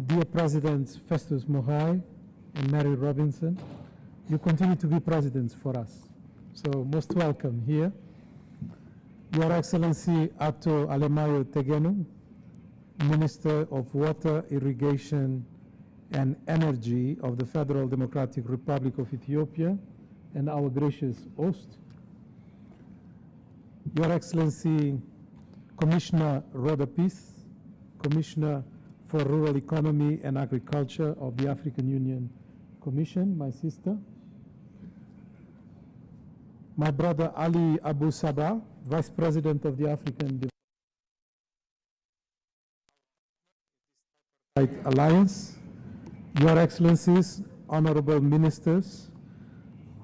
Dear Presidents Festus Mogai and Mary Robinson, you continue to be presidents for us. So most welcome here. Your Excellency Ato Alemayo Tegenu, Minister of Water, Irrigation and Energy of the Federal Democratic Republic of Ethiopia, and our gracious host. Your Excellency Commissioner Rhoda Peace, Commissioner for Rural Economy and Agriculture of the African Union Commission, my sister. My brother Ali Abu Sabah, Vice President of the African Alliance. Your Excellencies, Honorable Ministers,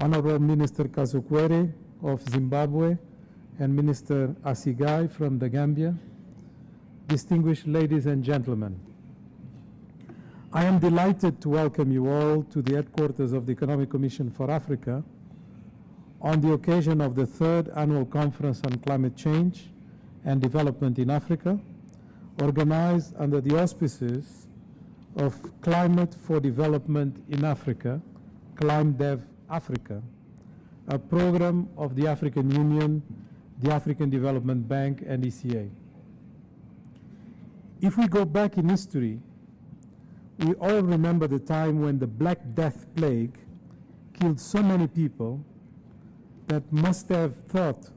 Honorable Minister Kazukwere of Zimbabwe and Minister Asigai from the Gambia, distinguished ladies and gentlemen. I am delighted to welcome you all to the headquarters of the Economic Commission for Africa on the occasion of the 3rd Annual Conference on Climate Change and Development in Africa, organized under the auspices of Climate for Development in Africa, ClimeDev Africa, a program of the African Union, the African Development Bank, and ECA. If we go back in history, we all remember the time when the Black Death plague killed so many people that must have thought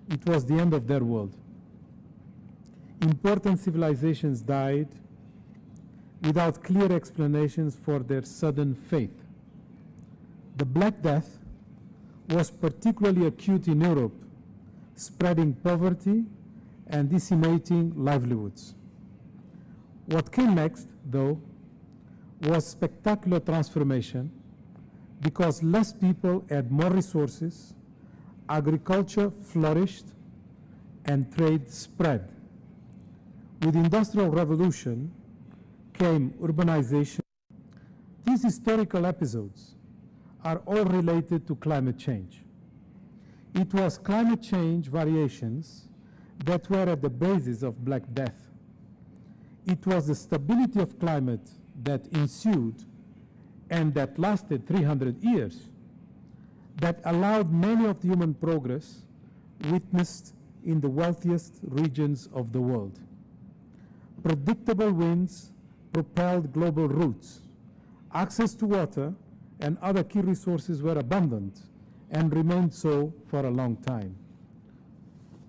it was the end of their world. Important civilizations died without clear explanations for their sudden fate. The Black Death was particularly acute in Europe, spreading poverty and decimating livelihoods. What came next, though, was spectacular transformation because less people had more resources, agriculture flourished, and trade spread. With the Industrial Revolution came urbanization. These historical episodes are all related to climate change. It was climate change variations that were at the basis of Black Death. It was the stability of climate that ensued and that lasted 300 years that allowed many of the human progress witnessed in the wealthiest regions of the world. Predictable winds propelled global routes. Access to water and other key resources were abundant and remained so for a long time.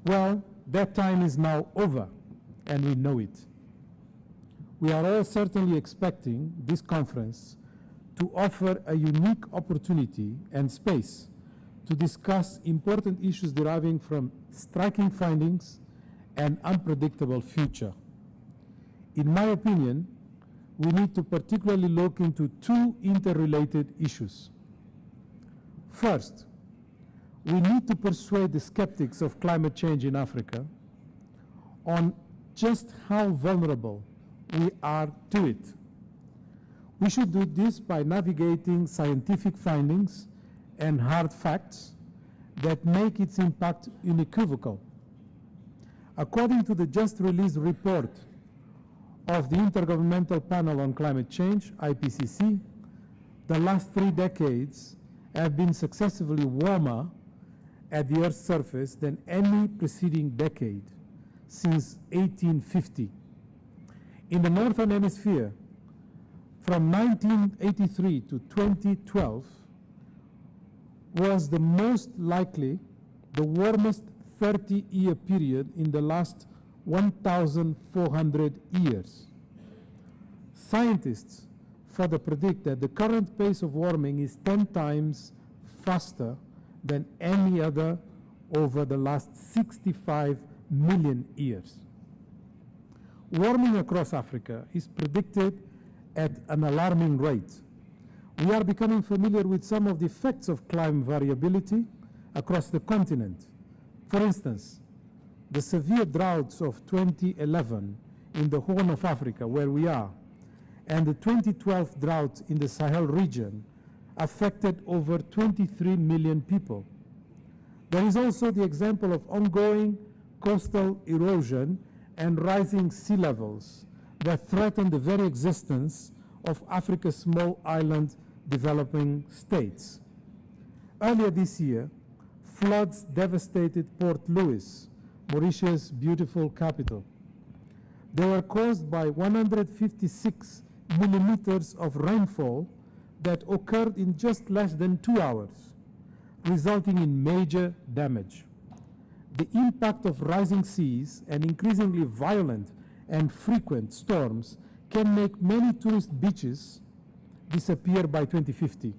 Well, that time is now over, and we know it. We are all certainly expecting this conference to offer a unique opportunity and space to discuss important issues deriving from striking findings and unpredictable future. In my opinion, we need to particularly look into two interrelated issues. First, we need to persuade the skeptics of climate change in Africa on just how vulnerable we are to it. We should do this by navigating scientific findings and hard facts that make its impact unequivocal. According to the just released report of the Intergovernmental Panel on Climate Change, IPCC, the last 3 decades have been successively warmer at the Earth's surface than any preceding decade since 1850. In the Northern Hemisphere, from 1983 to 2012 was the most likely, the warmest 30-year period in the last 1,400 years. Scientists further predict that the current pace of warming is 10 times faster than any other over the last 65 million years. Warming across Africa is predicted at an alarming rate. We are becoming familiar with some of the effects of climate variability across the continent. For instance, the severe droughts of 2011 in the Horn of Africa, where we are, and the 2012 drought in the Sahel region affected over 23 million people. There is also the example of ongoing coastal erosion and rising sea levels that threaten the very existence of Africa's small island developing states. Earlier this year, floods devastated Port Louis, Mauritius' beautiful capital. They were caused by 156 millimeters of rainfall that occurred in just less than 2 hours, resulting in major damage. The impact of rising seas and increasingly violent and frequent storms can make many tourist beaches disappear by 2050.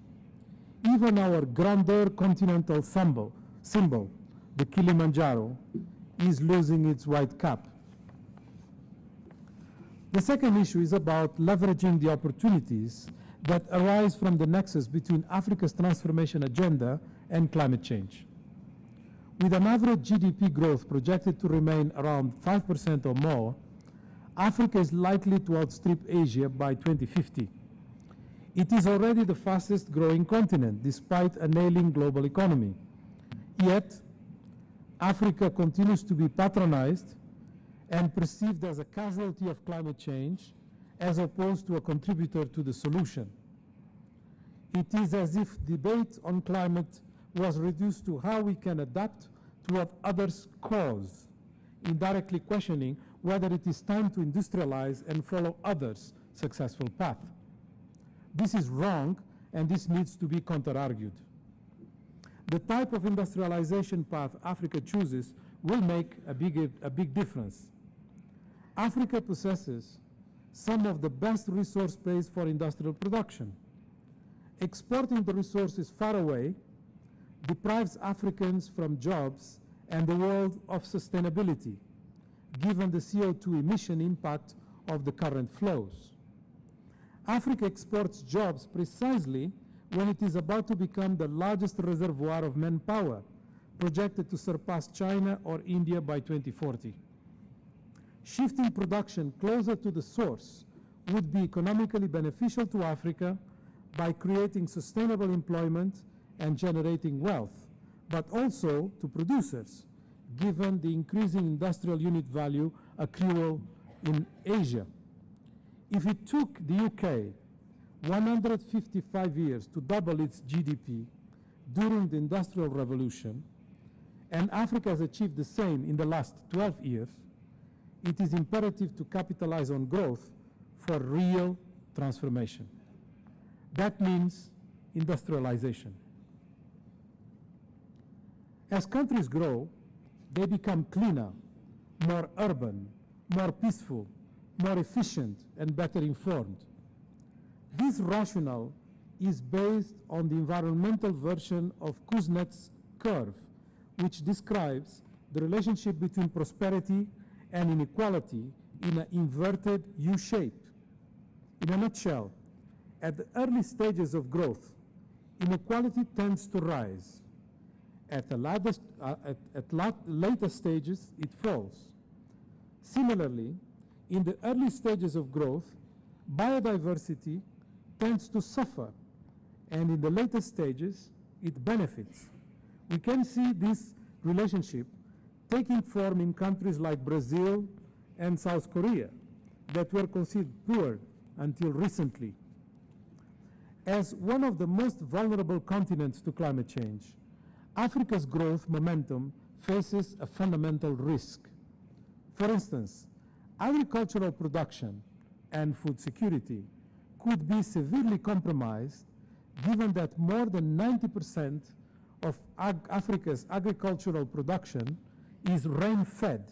Even our grandeur continental symbol, the Kilimanjaro, is losing its white cap. The second issue is about leveraging the opportunities that arise from the nexus between Africa's transformation agenda and climate change. With an average GDP growth projected to remain around 5% or more, Africa is likely to outstrip Asia by 2050. It is already the fastest growing continent, despite an ailing global economy. Yet, Africa continues to be patronized and perceived as a casualty of climate change, as opposed to a contributor to the solution. It is as if debate on climate was reduced to how we can adapt to what others cause, indirectly questioning whether it is time to industrialize and follow others' successful path. This is wrong, and this needs to be counter-argued. The type of industrialization path Africa chooses will make a big difference. Africa possesses some of the best resource base for industrial production. Exporting the resources far away deprives Africans from jobs and the world of sustainability, given the CO2 emission impact of the current flows. Africa exports jobs precisely when it is about to become the largest reservoir of manpower, projected to surpass China or India by 2040. Shifting production closer to the source would be economically beneficial to Africa by creating sustainable employment and generating wealth, but also to producers, given the increasing industrial unit value accrual in Asia. If it took the UK 155 years to double its GDP during the Industrial Revolution, and Africa has achieved the same in the last 12 years, it is imperative to capitalize on growth for real transformation. That means industrialization. As countries grow, they become cleaner, more urban, more peaceful, more efficient, and better informed. This rationale is based on the environmental version of Kuznets' curve, which describes the relationship between prosperity and inequality in an inverted U shape. In a nutshell, at the early stages of growth, inequality tends to rise. At later stages, it falls. Similarly, in the early stages of growth, biodiversity tends to suffer, and in the later stages, it benefits. We can see this relationship taking form in countries like Brazil and South Korea that were considered poor until recently. As one of the most vulnerable continents to climate change, Africa's growth momentum faces a fundamental risk. For instance, agricultural production and food security could be severely compromised, given that more than 90% of Africa's agricultural production is rain-fed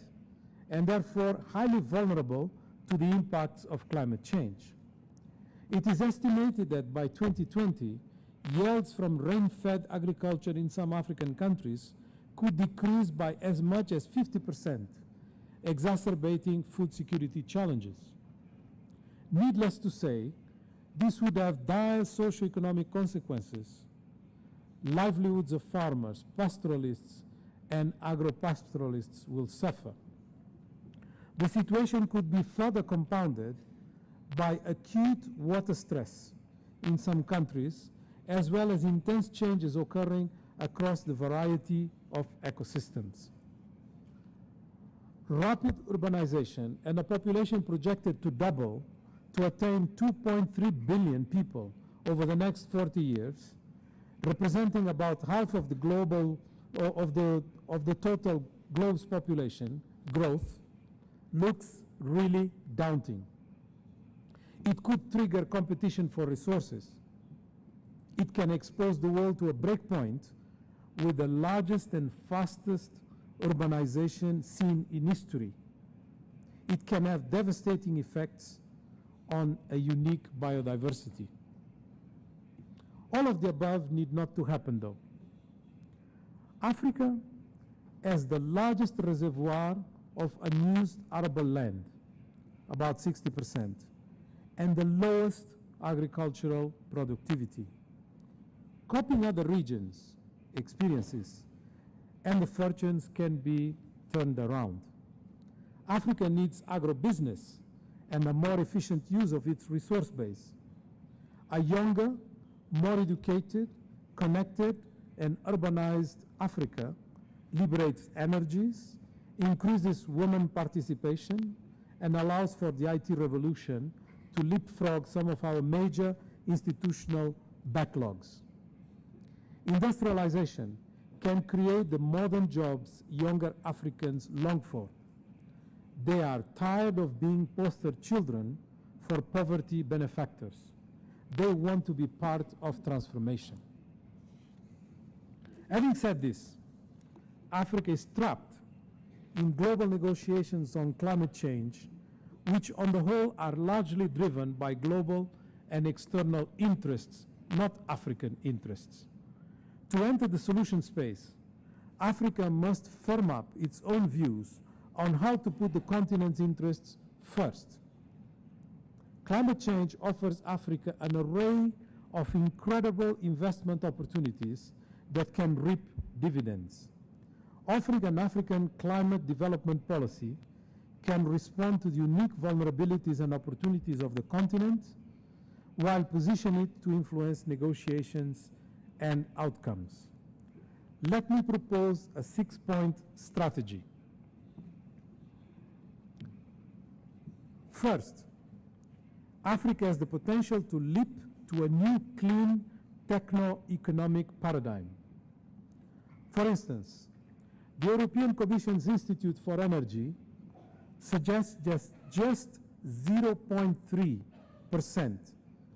and therefore highly vulnerable to the impacts of climate change. It is estimated that by 2020, yields from rain-fed agriculture in some African countries could decrease by as much as 50%, exacerbating food security challenges. Needless to say, this would have dire socioeconomic consequences. Livelihoods of farmers, pastoralists, and agro-pastoralists will suffer. The situation could be further compounded by acute water stress in some countries, as well as intense changes occurring across the variety of ecosystems. rapid urbanization and a population projected to double to attain 2.3 billion people over the next 40 years, representing about half of the global of the total globe's population growth, looks really daunting. It could trigger competition for resources. It can expose the world to a breakpoint with the largest and fastest urbanization seen in history. It can have devastating effects on a unique biodiversity. All of the above need not to happen, though. Africa has the largest reservoir of unused arable land, about 60%, and the lowest agricultural productivity. Copying other regions' experiences and the fortunes can be turned around. Africa needs agribusiness and a more efficient use of its resource base. A younger, more educated, connected, and urbanized Africa liberates energies, increases women participation, and allows for the IT revolution to leapfrog some of our major institutional backlogs. Industrialization can create the modern jobs younger Africans long for. They are tired of being poster children for poverty benefactors. They want to be part of transformation. Having said this, Africa is trapped in global negotiations on climate change, which on the whole are largely driven by global and external interests, not African interests. To enter the solution space, Africa must firm up its own views on how to put the continent's interests first. Climate change offers Africa an array of incredible investment opportunities that can reap dividends. Offering an African climate development policy can respond to the unique vulnerabilities and opportunities of the continent, while positioning it to influence negotiations and outcomes. Let me propose a 6-point strategy. First, Africa has the potential to leap to a new clean techno-economic paradigm. For instance, the European Commission's Institute for Energy suggests just 0.3%,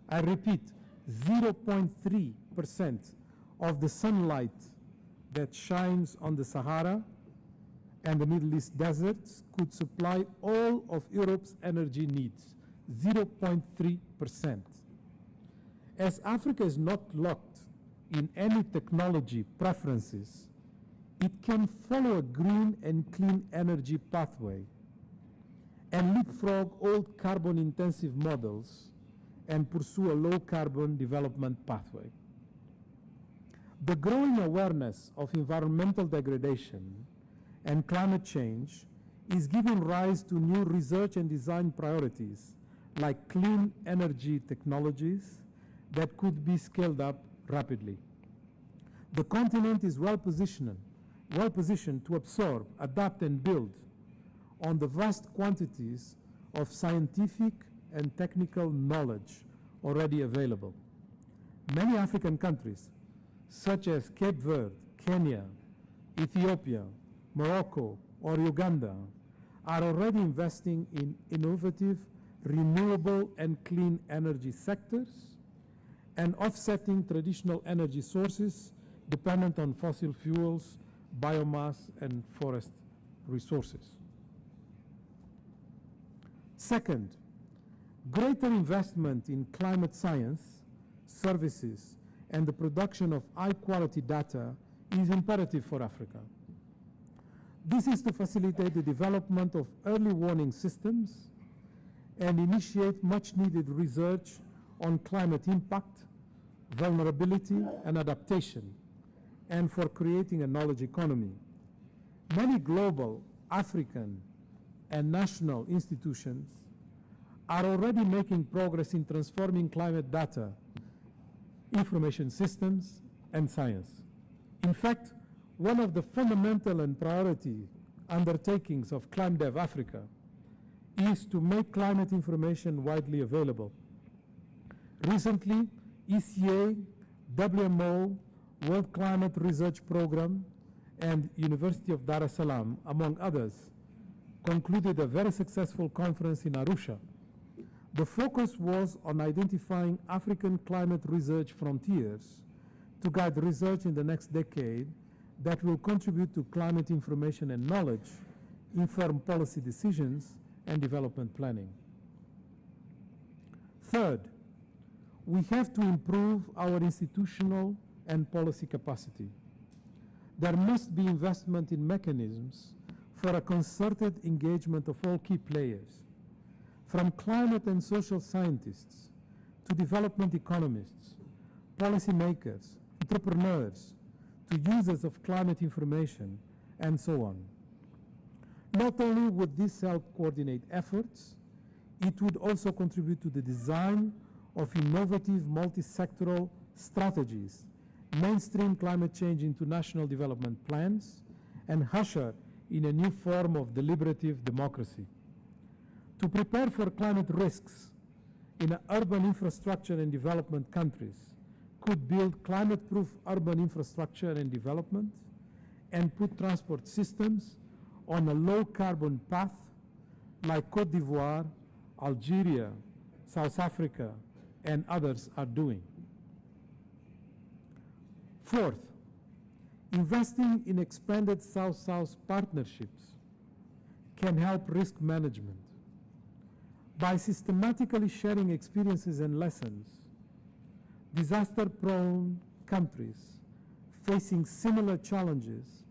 I repeat, 0.3% of the sunlight that shines on the Sahara and the Middle East deserts could supply all of Europe's energy needs, 0.3%. As Africa is not locked in any technology preferences, it can follow a green and clean energy pathway and leapfrog old carbon-intensive models and pursue a low-carbon development pathway. The growing awareness of environmental degradation and climate change is giving rise to new research and design priorities like clean energy technologies that could be scaled up rapidly. The continent is well positioned to absorb, adapt, and build on the vast quantities of scientific and technical knowledge already available. Many African countries, such as Cape Verde, Kenya, Ethiopia, Morocco, or Uganda, are already investing in innovative, renewable, and clean energy sectors and offsetting traditional energy sources dependent on fossil fuels, biomass, and forest resources. Second, greater investment in climate science, services, and the production of high-quality data is imperative for Africa. This is to facilitate the development of early warning systems and initiate much-needed research on climate impact, vulnerability, and adaptation, and for creating a knowledge economy. Many global, African, and national institutions are already making progress in transforming climate data, information systems, and science. In fact, one of the fundamental and priority undertakings of ClimeDev Africa is to make climate information widely available. Recently, ECA, WMO, World Climate Research Program, and University of Dar es Salaam, among others, concluded a very successful conference in Arusha. The focus was on identifying African climate research frontiers to guide research in the next decade that will contribute to climate information and knowledge, inform policy decisions, and development planning. Third, we have to improve our institutional and policy capacity. There must be investment in mechanisms for a concerted engagement of all key players, from climate and social scientists to development economists, policymakers, entrepreneurs, to users of climate information, and so on. Not only would this help coordinate efforts, it would also contribute to the design of innovative multi-sectoral strategies, mainstream climate change into national development plans, and usher in a new form of deliberative democracy. To prepare for climate risks in urban infrastructure and development countries could build climate-proof urban infrastructure and development and put transport systems on a low-carbon path like Côte d'Ivoire, Algeria, South Africa, and others are doing. Fourth, investing in expanded South-South partnerships can help risk management. By systematically sharing experiences and lessons, disaster-prone countries facing similar challenges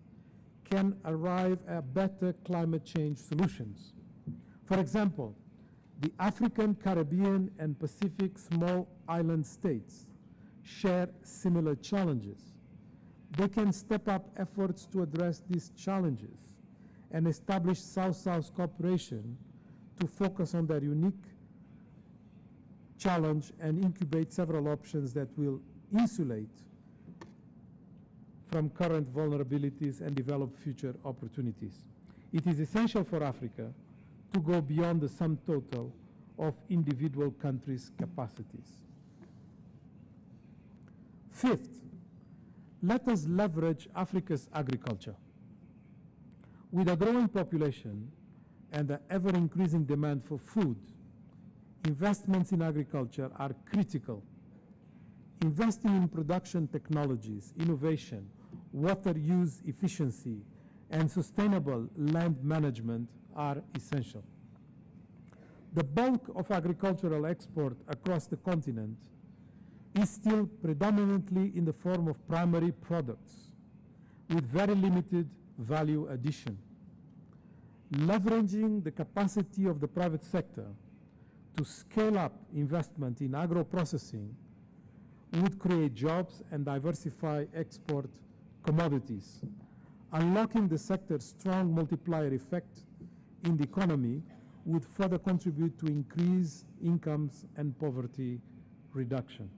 can arrive at better climate change solutions. For example, the African, Caribbean, and Pacific small island states share similar challenges. They can step up efforts to address these challenges and establish South-South cooperation to focus on their unique challenge and incubate several options that will insulate from current vulnerabilities and develop future opportunities. It is essential for Africa to go beyond the sum total of individual countries' capacities. Fifth, let us leverage Africa's agriculture. With a growing population and the ever-increasing demand for food, investments in agriculture are critical. Investing in production technologies, innovation, water use efficiency, and sustainable land management are essential. The bulk of agricultural export across the continent is still predominantly in the form of primary products with very limited value addition. Leveraging the capacity of the private sector to scale up investment in agro-processing would create jobs and diversify export commodities, unlocking the sector's strong multiplier effect in the economy would further contribute to increased incomes and poverty reduction.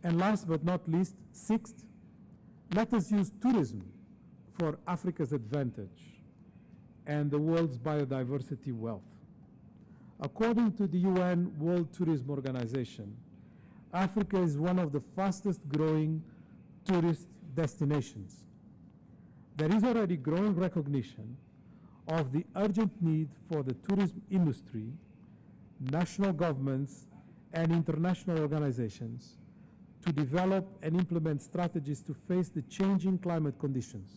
And last but not least, sixth, let us use tourism for Africa's advantage and the world's biodiversity wealth. According to the UN World Tourism Organization, Africa is one of the fastest growing tourist destinations. There is already growing recognition of the urgent need for the tourism industry, national governments, and international organizations to develop and implement strategies to face the changing climate conditions.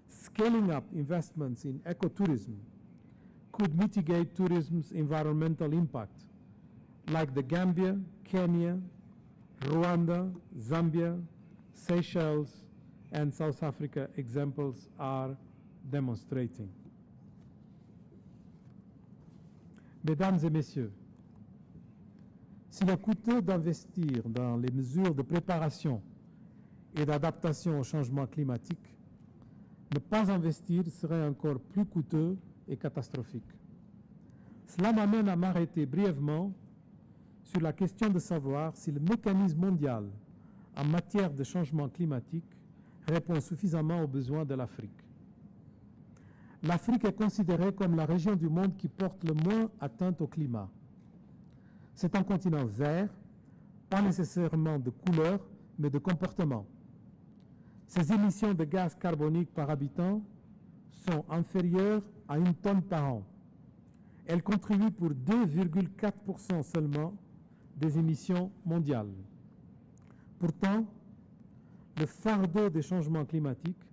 Scaling up investments in ecotourism could mitigate tourism's environmental impact, like the Gambia, Kenya, Rwanda, Zambia, Seychelles, and South Africa examples are demonstrating. Mesdames et messieurs, s'il est coûteux d'investir dans les mesures de préparation et d'adaptation au changement climatique, ne pas investir serait encore plus coûteux et catastrophique. Cela m'amène à m'arrêter brièvement sur la question de savoir si le mécanisme mondial en matière de changement climatique répond suffisamment aux besoins de l'Afrique. l'Afrique est considérée comme la région du monde qui porte le moins atteinte au climat. C'est un continent vert, pas nécessairement de couleur, mais de comportement. Ses émissions de gaz carbonique par habitant sont inférieures à 1 tonne par an. Elles contribuent pour 2,4% seulement des émissions mondiales. Pourtant, le fardeau des changements climatiques,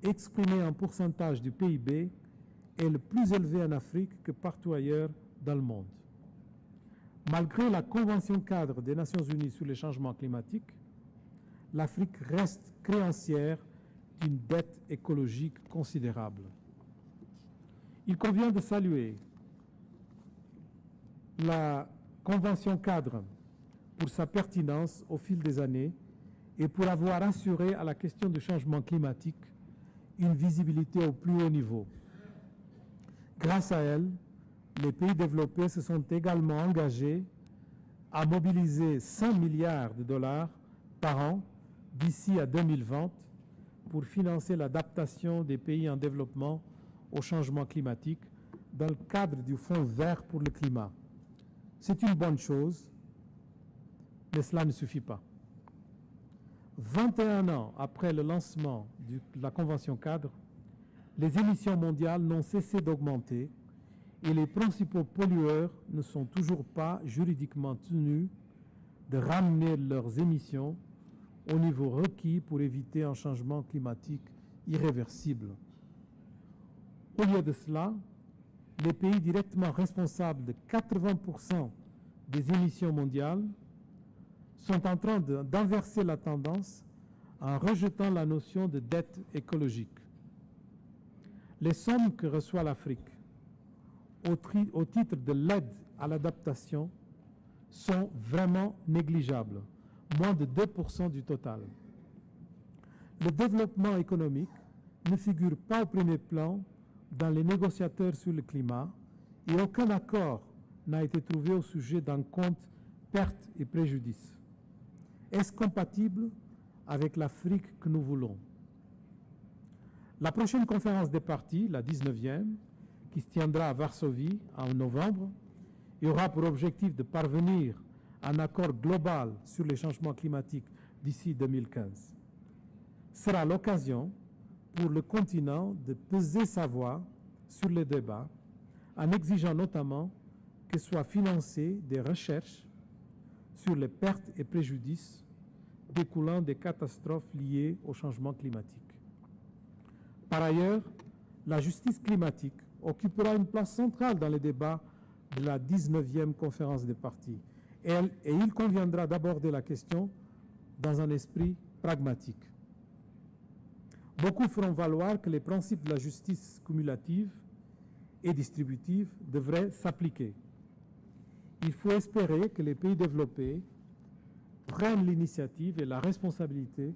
exprimé en pourcentage du PIB, est le plus élevé en Afrique que partout ailleurs dans le monde. Malgré la Convention cadre des Nations Unies sur les changements climatiques, l'Afrique reste créancière d'une dette écologique considérable. Il convient de saluer la Convention cadre pour sa pertinence au fil des années et pour avoir assuré à la question du changement climatique une visibilité au plus haut niveau. Grâce à elle, les pays développés se sont également engagés à mobiliser 100 milliards de dollars par an d'ici à 2020 pour financer l'adaptation des pays en développement au changement climatique dans le cadre du Fonds vert pour le climat. C'est une bonne chose, mais cela ne suffit pas. 21 ans après le lancement de la Convention cadre, les émissions mondiales n'ont cessé d'augmenter et les principaux pollueurs ne sont toujours pas juridiquement tenus de ramener leurs émissions au niveau requis pour éviter un changement climatique irréversible. Au lieu de cela, les pays directement responsables de 80% des émissions mondiales sont en train d'inverser la tendance en rejetant la notion de dette écologique. Les sommes que reçoit l'Afrique au titre de l'aide à l'adaptation sont vraiment négligeables, moins de 2% du total. Le développement économique ne figure pas au premier plan dans les négociateurs sur le climat et aucun accord n'a été trouvé au sujet d'un compte pertes et préjudices. Est-ce compatible avec l'Afrique que nous voulons? La prochaine conférence des parties, la 19e, qui se tiendra à Varsovie en novembre, et aura pour objectif de parvenir à un accord global sur les changements climatiques d'ici 2015, sera l'occasion pour le continent de peser sa voix sur le débat en exigeant notamment que soient financées des recherches sur les pertes et préjudices découlant des catastrophes liées au changement climatique. Par ailleurs, la justice climatique occupera une place centrale dans les débats de la 19e conférence des parties et il conviendra d'aborder la question dans un esprit pragmatique. Beaucoup feront valoir que les principes de la justice cumulative et distributive devraient s'appliquer. Il faut espérer que les pays développés prennent l'initiative et la responsabilité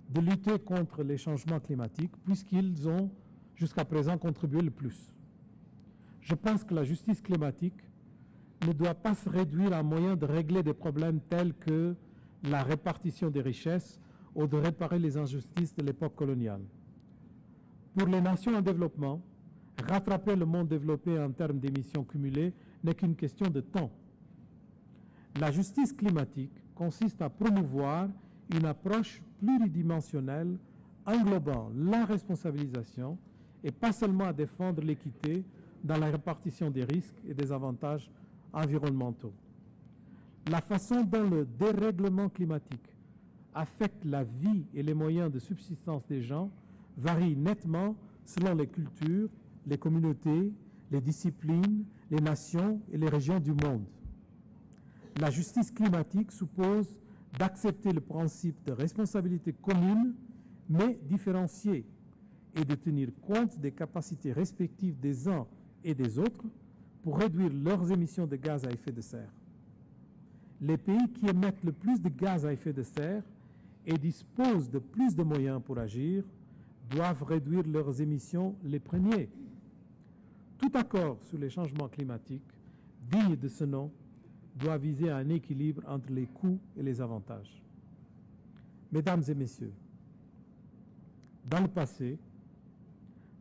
de lutter contre les changements climatiques puisqu'ils ont jusqu'à présent contribué le plus. Je pense que la justice climatique ne doit pas se réduire à un moyen de régler des problèmes tels que la répartition des richesses ou de réparer les injustices de l'époque coloniale. Pour les nations en développement, rattraper le monde développé en termes d'émissions cumulées n'est qu'une question de temps. La justice climatique consiste à promouvoir une approche pluridimensionnelle englobant la responsabilisation et pas seulement à défendre l'équité dans la répartition des risques et des avantages environnementaux. La façon dont le dérèglement climatique affecte la vie et les moyens de subsistance des gens varie nettement selon les cultures, les communautés, les disciplines, les nations et les régions du monde. La justice climatique suppose d'accepter le principe de responsabilité commune, mais différenciée, et de tenir compte des capacités respectives des uns et des autres pour réduire leurs émissions de gaz à effet de serre. Les pays qui émettent le plus de gaz à effet de serre et disposent de plus de moyens pour agir doivent réduire leurs émissions les premiers. Tout accord sur les changements climatiques, digne de ce nom, doit viser un équilibre entre les coûts et les avantages. Mesdames et messieurs, dans le passé,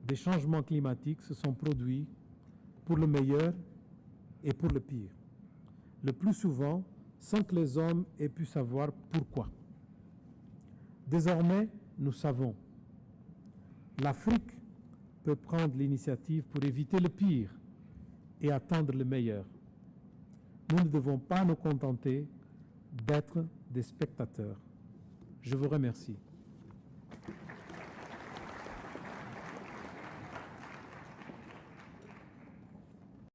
des changements climatiques se sont produits pour le meilleur et pour le pire. Le plus souvent, sans que les hommes aient pu savoir pourquoi. Désormais, nous savons. L'Afrique peut prendre l'initiative pour éviter le pire et attendre le meilleur. Nous ne devons pas nous contenter d'être des spectateurs. Je vous remercie.